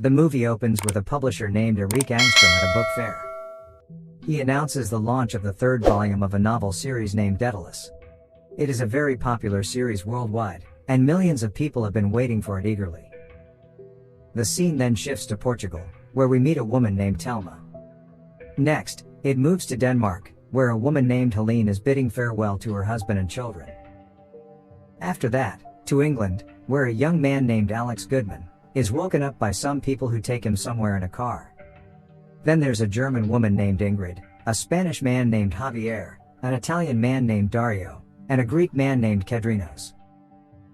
The movie opens with a publisher named Eric Angstrom at a book fair. He announces the launch of the third volume of a novel series named Daedalus. It is a very popular series worldwide, and millions of people have been waiting for it eagerly. The scene then shifts to Portugal, where we meet a woman named Telma. Next, it moves to Denmark, where a woman named Helene is bidding farewell to her husband and children. After that, to England, where a young man named Alex Goodman is woken up by some people who take him somewhere in a car. Then there's a German woman named Ingrid, a Spanish man named Javier, an Italian man named Dario, and a Greek man named Kedrinos.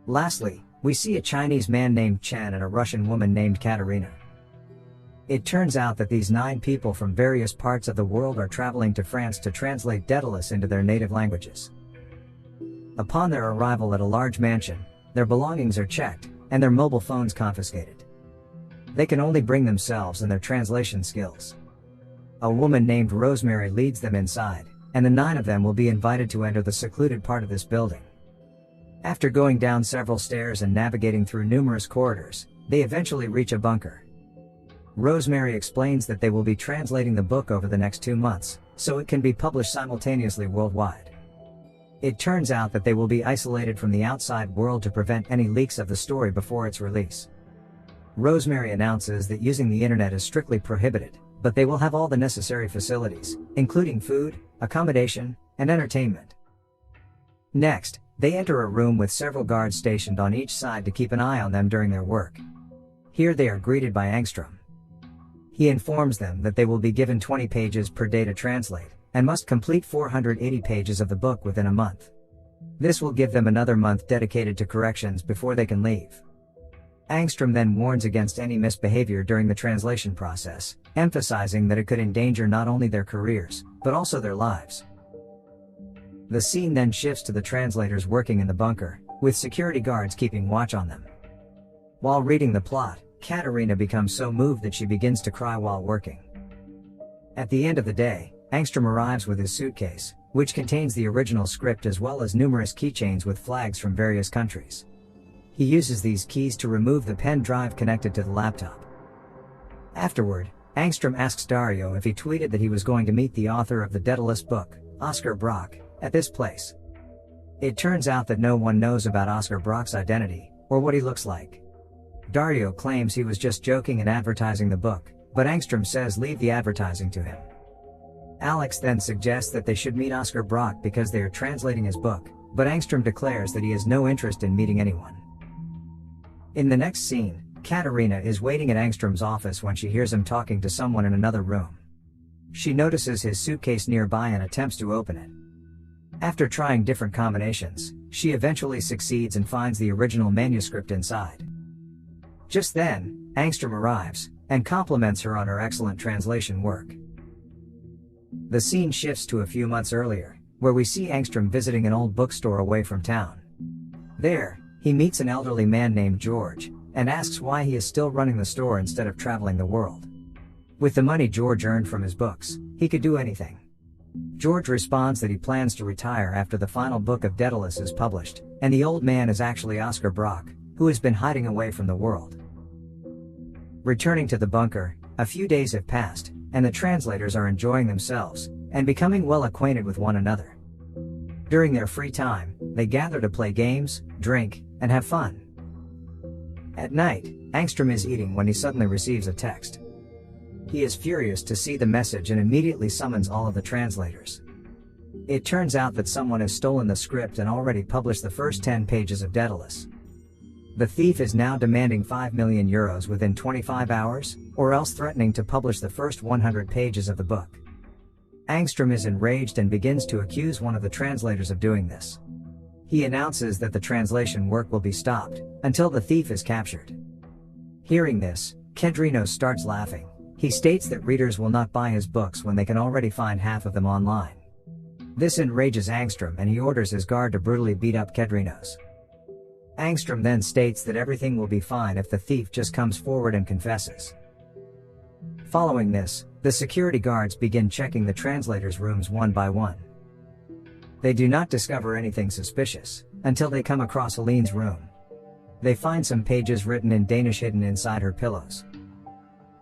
Lastly, we see a Chinese man named Chen and a Russian woman named Katerina. It turns out that these 9 people from various parts of the world are traveling to France to translate Daedalus into their native languages. Upon their arrival at a large mansion, their belongings are checked, and their mobile phones confiscated. They can only bring themselves and their translation skills. A woman named Rosemary leads them inside, and the 9 of them will be invited to enter the secluded part of this building. After going down several stairs and navigating through numerous corridors, they eventually reach a bunker. Rosemary explains that they will be translating the book over the next 2 months, so it can be published simultaneously worldwide. It turns out that they will be isolated from the outside world to prevent any leaks of the story before its release. Rosemary announces that using the internet is strictly prohibited, but they will have all the necessary facilities, including food, accommodation, and entertainment. Next, they enter a room with several guards stationed on each side to keep an eye on them during their work. Here they are greeted by Angstrom. He informs them that they will be given 20 pages per day to translate, and must complete 480 pages of the book within a month. This will give them another month dedicated to corrections before they can leave. Angstrom then warns against any misbehavior during the translation process, emphasizing that it could endanger not only their careers, but also their lives. The scene then shifts to the translators working in the bunker, with security guards keeping watch on them. While reading the plot, Katerina becomes so moved that she begins to cry while working. At the end of the day, Angstrom arrives with his suitcase, which contains the original script as well as numerous keychains with flags from various countries. He uses these keys to remove the pen drive connected to the laptop. Afterward, Angstrom asks Dario if he tweeted that he was going to meet the author of the Daedalus book, Oscar Brock, at this place. It turns out that no one knows about Oscar Brock's identity, or what he looks like. Dario claims he was just joking and advertising the book, but Angstrom says leave the advertising to him. Alex then suggests that they should meet Oscar Brock because they are translating his book, but Angstrom declares that he has no interest in meeting anyone. In the next scene, Katerina is waiting at Angstrom's office when she hears him talking to someone in another room. She notices his suitcase nearby and attempts to open it. After trying different combinations, she eventually succeeds and finds the original manuscript inside. Just then, Angstrom arrives, and compliments her on her excellent translation work. The scene shifts to a few months earlier, where we see Angstrom visiting an old bookstore away from town. There, he meets an elderly man named George, and asks why he is still running the store instead of traveling the world. With the money George earned from his books, he could do anything. George responds that he plans to retire after the final book of Daedalus is published, and the old man is actually Oscar Brock, who has been hiding away from the world. Returning to the bunker, a few days have passed, and the translators are enjoying themselves, and becoming well acquainted with one another. During their free time, they gather to play games, drink, and have fun. At night, Angstrom is eating when he suddenly receives a text. He is furious to see the message and immediately summons all of the translators. It turns out that someone has stolen the script and already published the first 10 pages of Daedalus. The thief is now demanding 5 million euros within 25 hours, or else threatening to publish the first 100 pages of the book. Angstrom is enraged and begins to accuse one of the translators of doing this. He announces that the translation work will be stopped, until the thief is captured. Hearing this, Kedrinos starts laughing. He states that readers will not buy his books when they can already find half of them online. This enrages Angstrom and he orders his guard to brutally beat up Kedrinos. Angstrom then states that everything will be fine if the thief just comes forward and confesses. Following this, the security guards begin checking the translators' rooms one by one. They do not discover anything suspicious, until they come across Helene's room. They find some pages written in Danish hidden inside her pillows.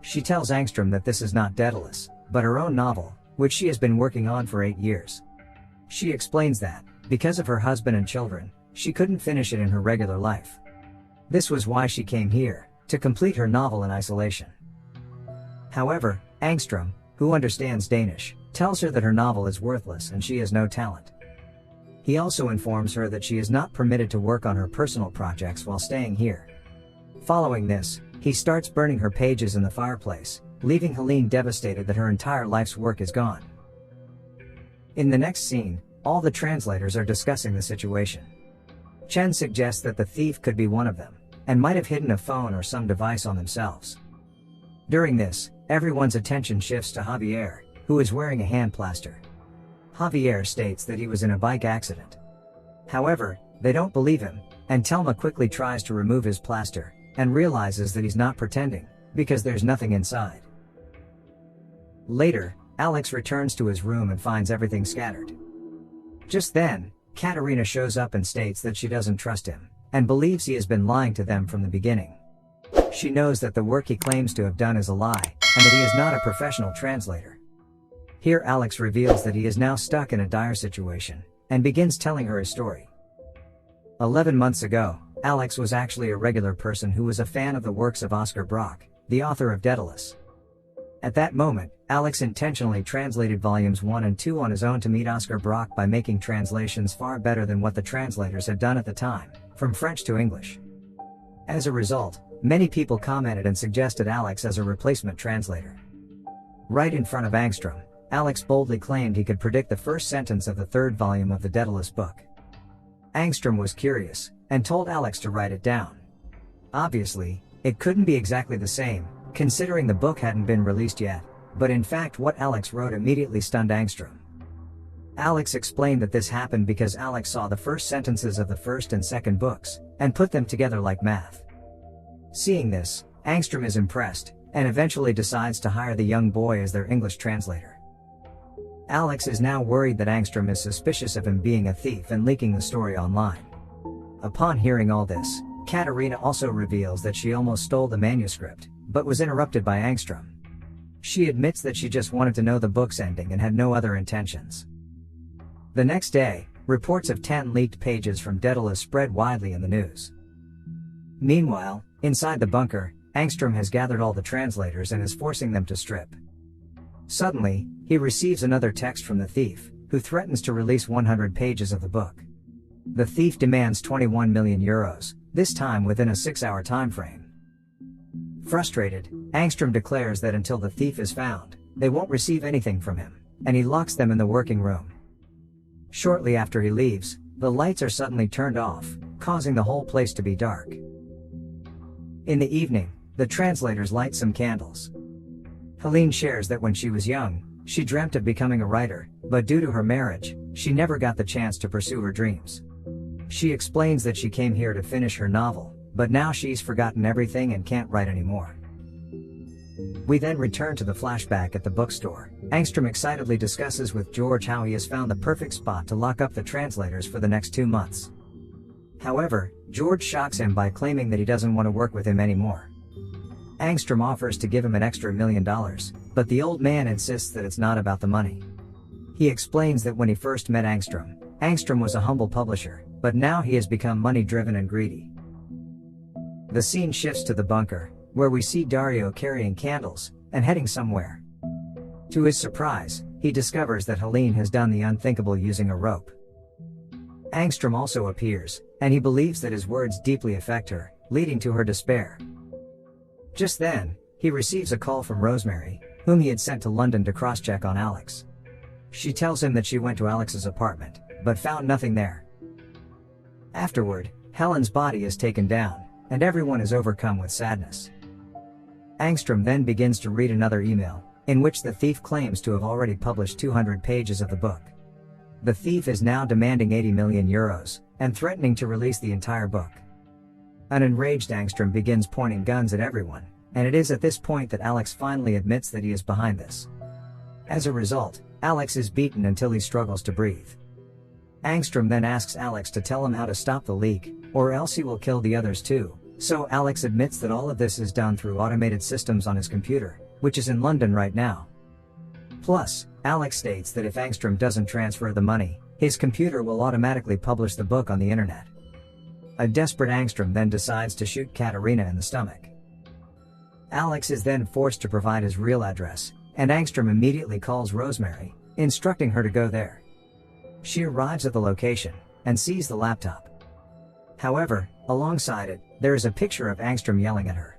She tells Angstrom that this is not Daedalus, but her own novel, which she has been working on for 8 years. She explains that, because of her husband and children, she couldn't finish it in her regular life. This was why she came here, to complete her novel in isolation. However, Angstrom, who understands Danish, tells her that her novel is worthless and she has no talent. He also informs her that she is not permitted to work on her personal projects while staying here. Following this, he starts burning her pages in the fireplace, leaving Helene devastated that her entire life's work is gone. In the next scene, all the translators are discussing the situation. Chen suggests that the thief could be one of them, and might have hidden a phone or some device on themselves. During this, everyone's attention shifts to Javier, who is wearing a hand plaster. Javier states that he was in a bike accident. However, they don't believe him, and Telma quickly tries to remove his plaster, and realizes that he's not pretending, because there's nothing inside. Later, Alex returns to his room and finds everything scattered. Just then, Katerina shows up and states that she doesn't trust him, and believes he has been lying to them from the beginning. She knows that the work he claims to have done is a lie, and that he is not a professional translator. Here Alex reveals that he is now stuck in a dire situation, and begins telling her his story. 11 months ago, Alex was actually a regular person who was a fan of the works of Oscar Brock, the author of Daedalus. At that moment, Alex intentionally translated volumes 1 and 2 on his own to meet Oscar Brock by making translations far better than what the translators had done at the time, from French to English. As a result, many people commented and suggested Alex as a replacement translator. Right in front of Angstrom, Alex boldly claimed he could predict the first sentence of the 3rd volume of the Daedalus book. Angstrom was curious, and told Alex to write it down. Obviously, it couldn't be exactly the same, considering the book hadn't been released yet, but in fact what Alex wrote immediately stunned Angstrom. Alex explained that this happened because Alex saw the first sentences of the 1st and 2nd books, and put them together like math. Seeing this, Angstrom is impressed, and eventually decides to hire the young boy as their English translator. Alex is now worried that Angstrom is suspicious of him being a thief and leaking the story online. Upon hearing all this, Katerina also reveals that she almost stole the manuscript, but was interrupted by Angstrom. She admits that she just wanted to know the book's ending and had no other intentions. The next day, reports of 10 leaked pages from Daedalus spread widely in the news. Meanwhile, inside the bunker, Angstrom has gathered all the translators and is forcing them to strip. Suddenly, he receives another text from the thief, who threatens to release 100 pages of the book. The thief demands 21 million euros, this time within a 6-hour time frame. Frustrated, Angstrom declares that until the thief is found, they won't receive anything from him, and he locks them in the working room. Shortly after he leaves, the lights are suddenly turned off, causing the whole place to be dark. In the evening, the translators light some candles. Helene shares that when she was young, she dreamt of becoming a writer, but due to her marriage, she never got the chance to pursue her dreams. She explains that she came here to finish her novel, but now she's forgotten everything and can't write anymore. We then return to the flashback at the bookstore. Angstrom excitedly discusses with George how he has found the perfect spot to lock up the translators for the next 2 months. However, George shocks him by claiming that he doesn't want to work with him anymore. Angstrom offers to give him an extra $1 million, but the old man insists that it's not about the money. He explains that when he first met Angstrom, Angstrom was a humble publisher, but now he has become money-driven and greedy. The scene shifts to the bunker, where we see Dario carrying candles, and heading somewhere. To his surprise, he discovers that Helene has done the unthinkable using a rope. Angstrom also appears, and he believes that his words deeply affect her, leading to her despair. Just then, he receives a call from Rosemary, whom he had sent to London to cross-check on Alex. She tells him that she went to Alex's apartment, but found nothing there. Afterward, Helen's body is taken down, and everyone is overcome with sadness. Angstrom then begins to read another email, in which the thief claims to have already published 200 pages of the book. The thief is now demanding 80 million euros, and threatening to release the entire book. An enraged Angstrom begins pointing guns at everyone, and it is at this point that Alex finally admits that he is behind this. As a result, Alex is beaten until he struggles to breathe. Angstrom then asks Alex to tell him how to stop the leak, or else he will kill the others too, So Alex admits that all of this is done through automated systems on his computer, which is in London right now. Plus, Alex states that if Angstrom doesn't transfer the money, his computer will automatically publish the book on the internet. A desperate Angstrom then decides to shoot Katerina in the stomach. Alex is then forced to provide his real address, and Angstrom immediately calls Rosemary, instructing her to go there. She arrives at the location, and sees the laptop. However, alongside it, there is a picture of Angstrom yelling at her.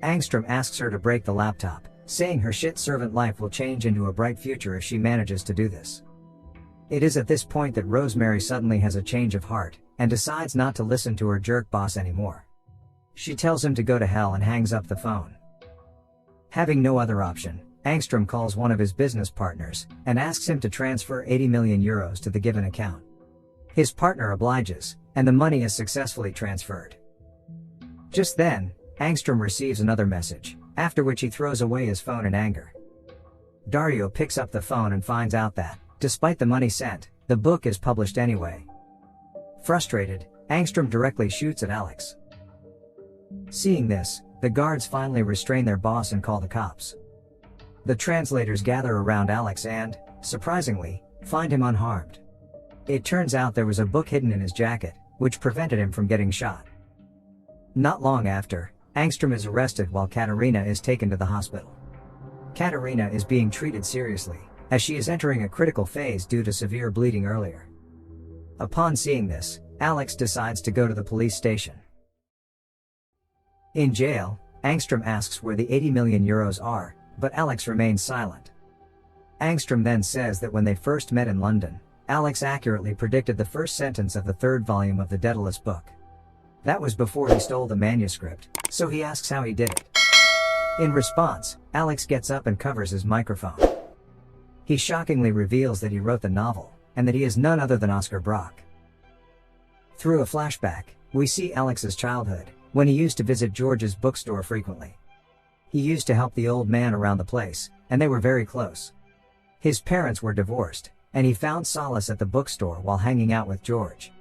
Angstrom asks her to break the laptop, saying her shit servant life will change into a bright future if she manages to do this. It is at this point that Rosemary suddenly has a change of heart, and decides not to listen to her jerk boss anymore. She tells him to go to hell and hangs up the phone. Having no other option, Angstrom calls one of his business partners, and asks him to transfer 80 million euros to the given account. His partner obliges, and the money is successfully transferred. Just then, Angstrom receives another message, after which he throws away his phone in anger. Dario picks up the phone and finds out that, despite the money sent, the book is published anyway. Frustrated, Angstrom directly shoots at Alex. Seeing this, the guards finally restrain their boss and call the cops. The translators gather around Alex and, surprisingly, find him unharmed. It turns out there was a book hidden in his jacket, which prevented him from getting shot. Not long after, Angstrom is arrested while Katerina is taken to the hospital. Katerina is being treated seriously, as she is entering a critical phase due to severe bleeding earlier. Upon seeing this, Alex decides to go to the police station. In jail, Angstrom asks where the 80 million euros are, but Alex remains silent. Angstrom then says that when they first met in London, Alex accurately predicted the first sentence of the third volume of the Daedalus book. That was before he stole the manuscript, so he asks how he did it. In response, Alex gets up and covers his microphone. He shockingly reveals that he wrote the novel, and that he is none other than Oscar Brock. Through a flashback, we see Alex's childhood, when he used to visit George's bookstore frequently. He used to help the old man around the place, and they were very close. His parents were divorced, and he found solace at the bookstore while hanging out with George.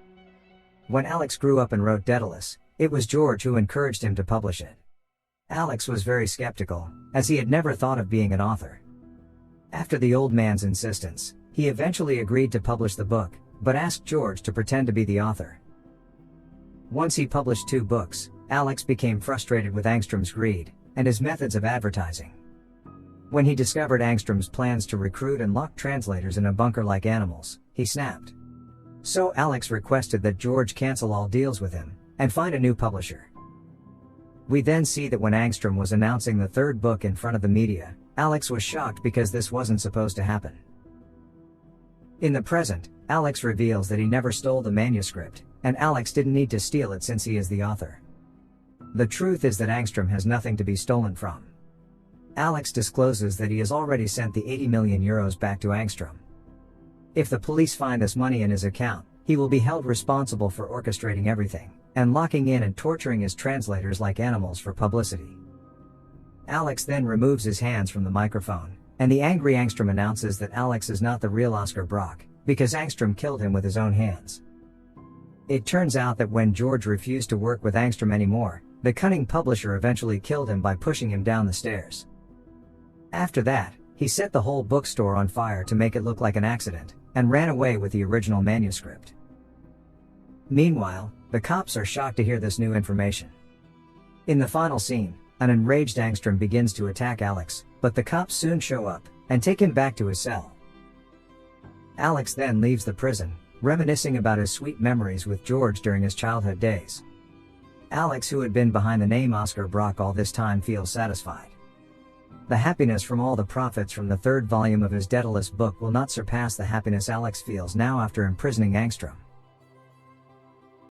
When Alex grew up and wrote Daedalus, it was George who encouraged him to publish it. Alex was very skeptical, as he had never thought of being an author. After the old man's insistence, he eventually agreed to publish the book, but asked George to pretend to be the author. Once he published 2 books, Alex became frustrated with Angstrom's greed, and his methods of advertising. When he discovered Angstrom's plans to recruit and lock translators in a bunker like animals, he snapped. So Alex requested that George cancel all deals with him, and find a new publisher. We then see that when Angstrom was announcing the 3rd book in front of the media, Alex was shocked because this wasn't supposed to happen. In the present, Alex reveals that he never stole the manuscript, and Alex didn't need to steal it since he is the author. The truth is that Angstrom has nothing to be stolen from. Alex discloses that he has already sent the 80 million euros back to Angstrom. If the police find this money in his account, he will be held responsible for orchestrating everything, and locking in and torturing his translators like animals for publicity. Alex then removes his hands from the microphone, and the angry Angstrom announces that Alex is not the real Oscar Brock, because Angstrom killed him with his own hands. It turns out that when George refused to work with Angstrom anymore, the cunning publisher eventually killed him by pushing him down the stairs. After that, he set the whole bookstore on fire to make it look like an accident, and ran away with the original manuscript. Meanwhile, the cops are shocked to hear this new information. In the final scene, an enraged Angstrom begins to attack Alex, but the cops soon show up, and take him back to his cell. Alex then leaves the prison, reminiscing about his sweet memories with George during his childhood days. Alex, who had been behind the name Oscar Brock all this time, feels satisfied. The happiness from all the profits from the 3rd volume of his Daedalus book will not surpass the happiness Alex feels now after imprisoning Angstrom.